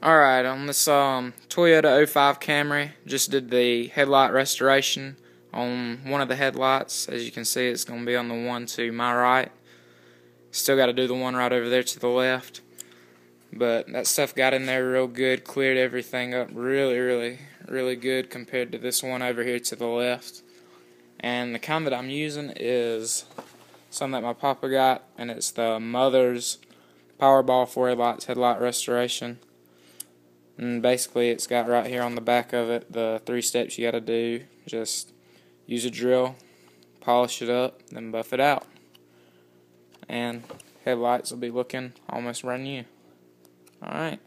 Alright, on this Toyota 05 Camry, just did the headlight restoration on one of the headlights. As you can see, it's going to be on the one to my right. Still got to do the one right over there to the left. But that stuff got in there real good, cleared everything up really good compared to this one over here to the left. And the kind that I'm using is something that my papa got, and it's the Mother's Powerball 4 headlights headlight restoration. And basically it's got right here on the back of it the 3 steps you gotta do. Just use a drill, polish it up, then buff it out. And headlights will be looking almost brand new. Alright.